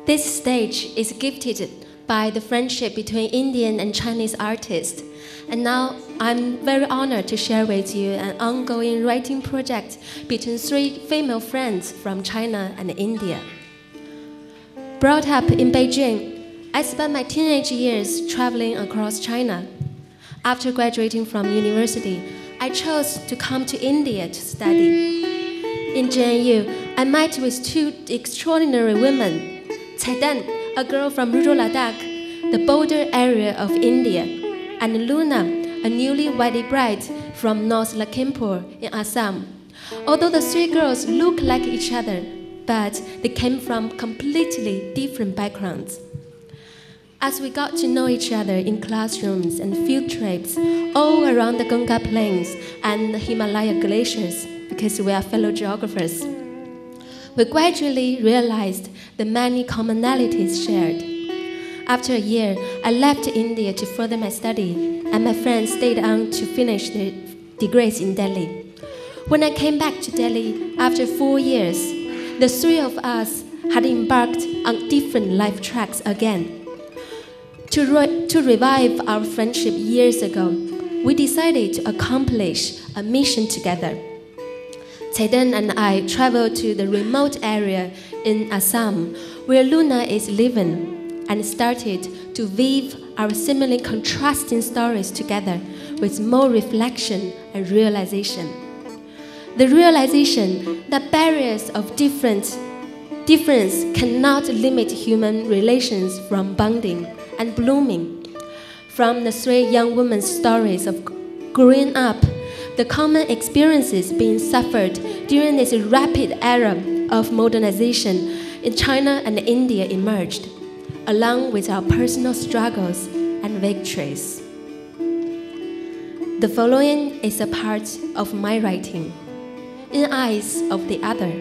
This stage is gifted by the friendship between Indian and Chinese artists. And now I'm very honored to share with you an ongoing writing project between 3 female friends from China and India. Brought up in Beijing, I spent my teenage years traveling across China. After graduating from university, I chose to come to India to study. In JNU, I met with 2 extraordinary women, Caidan, a girl from rural Ladakh, the border area of India, and Luna, a newly wedded bride from North Lakhimpur in Assam. Although the 3 girls look like each other, but they came from completely different backgrounds. As we got to know each other in classrooms and field trips all around the Ganga Plains and the Himalaya glaciers, because we are fellow geographers, we gradually realized the many commonalities shared. After a year, I left India to further my study, and my friends stayed on to finish their degrees in Delhi. When I came back to Delhi after 4 years, the 3 of us had embarked on different life tracks again. To revive our friendship years ago, we decided to accomplish a mission together. Caidan and I traveled to the remote area in Assam where Luna is living and started to weave our seemingly contrasting stories together with more reflection and realization. The realization that barriers of difference cannot limit human relations from bonding and blooming. From the 3 young women's stories of growing up, the common experiences being suffered during this rapid era of modernization in China and India emerged, along with our personal struggles and victories. The following is a part of my writing, In Eyes of the Other.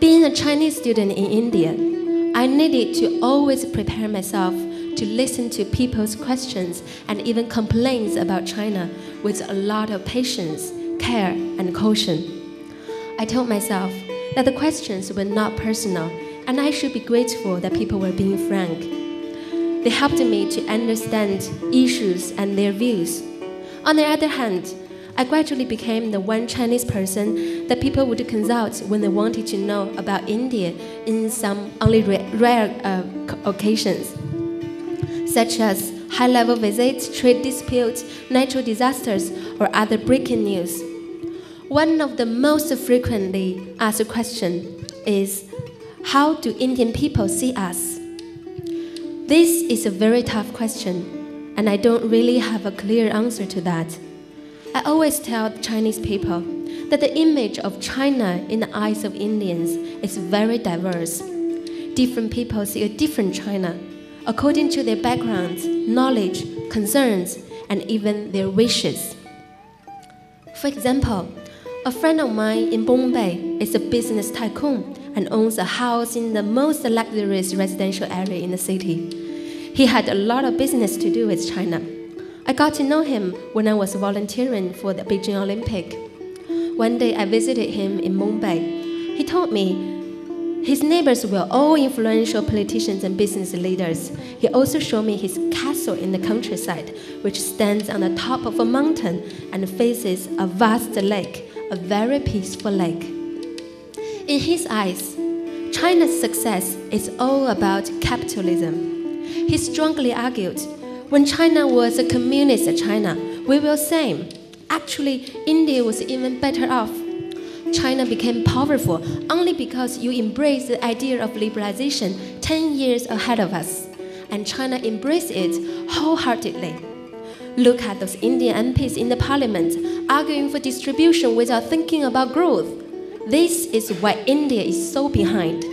Being a Chinese student in India, I needed to always prepare myself to listen to people's questions and even complaints about China with a lot of patience, care, and caution. I told myself that the questions were not personal, and I should be grateful that people were being frank. They helped me to understand issues and their views. On the other hand, I gradually became the one Chinese person that people would consult when they wanted to know about India in some only rare occasions, such as high-level visits, trade disputes, natural disasters, or other breaking news. One of the most frequently asked questions is, how do Indian people see us? This is a very tough question, and I don't really have a clear answer to that. I always tell Chinese people that the image of China in the eyes of Indians is very diverse. Different people see a different China, according to their backgrounds, knowledge, concerns, and even their wishes. For example, a friend of mine in Bombay is a business tycoon and owns a house in the most luxurious residential area in the city. He had a lot of business to do with China. I got to know him when I was volunteering for the Beijing Olympic. One day I visited him in Mumbai. He told me his neighbors were all influential politicians and business leaders. He also showed me his castle in the countryside, which stands on the top of a mountain and faces a vast lake, a very peaceful lake. In his eyes, China's success is all about capitalism. He strongly argued, when China was a communist China, we were same. Actually, India was even better off. China became powerful only because you embraced the idea of liberalization 10 years ahead of us, and China embraced it wholeheartedly. Look at those Indian MPs in the parliament arguing for distribution without thinking about growth. This is why India is so behind.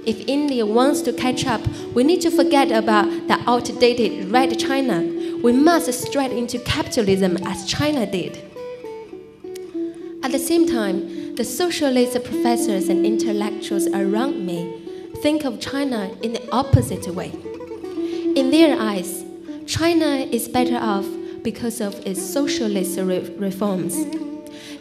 If India wants to catch up, we need to forget about the outdated red China. We must stride into capitalism as China did. At the same time, the socialist professors and intellectuals around me think of China in the opposite way. In their eyes, China is better off because of its socialist reforms.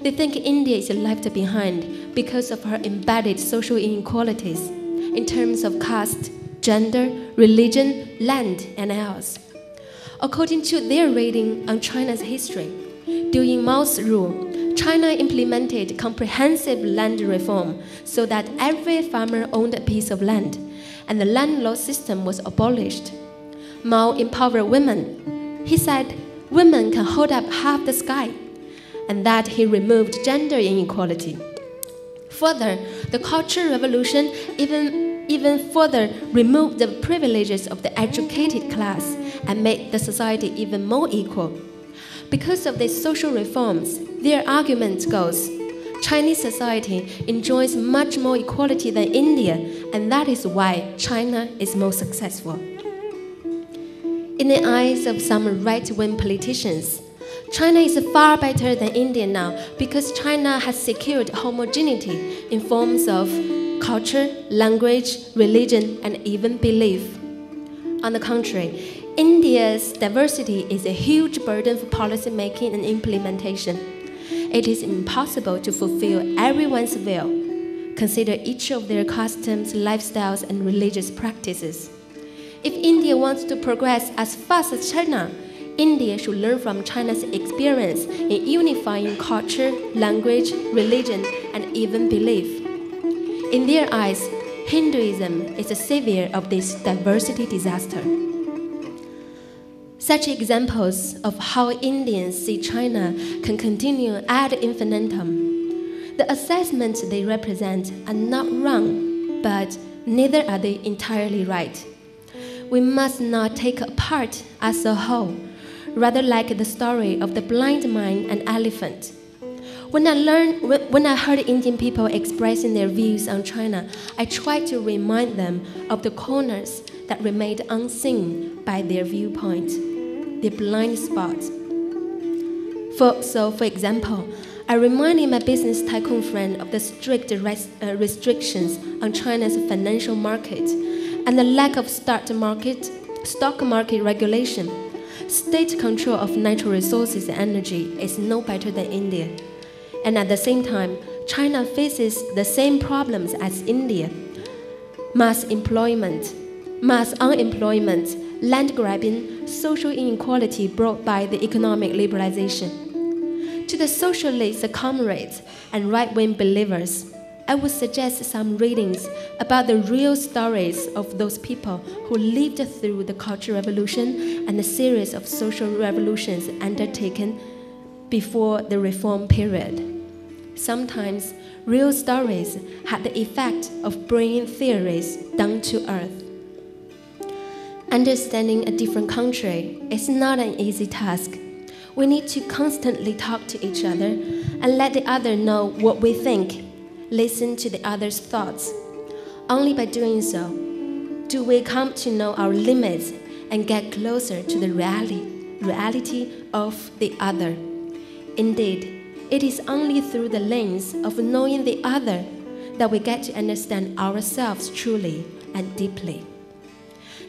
They think India is left behind because of her embedded social inequalities. in terms of caste, gender, religion, land, and else. According to their reading on China's history, during Mao's rule, China implemented comprehensive land reform so that every farmer owned a piece of land, and the land law system was abolished. Mao empowered women. He said women can hold up half the sky, and that he removed gender inequality. Further, the Cultural Revolution even further removed the privileges of the educated class and made the society even more equal. Because of these social reforms, their argument goes, Chinese society enjoys much more equality than India, and that is why China is more successful. In the eyes of some right-wing politicians, China is far better than India now because China has secured homogeneity in forms of culture, language, religion, and even belief. On the contrary, India's diversity is a huge burden for policy making and implementation. It is impossible to fulfill everyone's will. Consider each of their customs, lifestyles, and religious practices. If India wants to progress as fast as China, India should learn from China's experience in unifying culture, language, religion, and even belief. In their eyes, Hinduism is the savior of this diversity disaster. Such examples of how Indians see China can continue ad infinitum. The assessments they represent are not wrong, but neither are they entirely right. We must not take apart as a whole, rather like the story of the blind man and elephant. When I heard Indian people expressing their views on China, I tried to remind them of the corners that remained unseen by their viewpoint, their blind spots. For example, I reminded my business tycoon friend of the strict restrictions on China's financial market and the lack of stock market regulation. State control of natural resources and energy is no better than India. And at the same time, China faces the same problems as India: mass unemployment, land grabbing, social inequality brought by the economic liberalization. To the socialist comrades and right-wing believers, I would suggest some readings about the real stories of those people who lived through the Cultural Revolution and the series of social revolutions undertaken before the reform period. Sometimes, real stories had the effect of bringing theories down to earth. Understanding a different country is not an easy task. We need to constantly talk to each other and let the other know what we think. Listen to the other's thoughts. Only by doing so do we come to know our limits and get closer to the reality of the other. Indeed, it is only through the lens of knowing the other that we get to understand ourselves truly and deeply.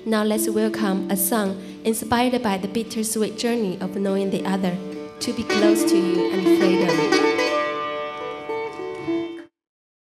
Now let's welcome a song inspired by the bittersweet journey of knowing the other, To Be Close to You and Freedom.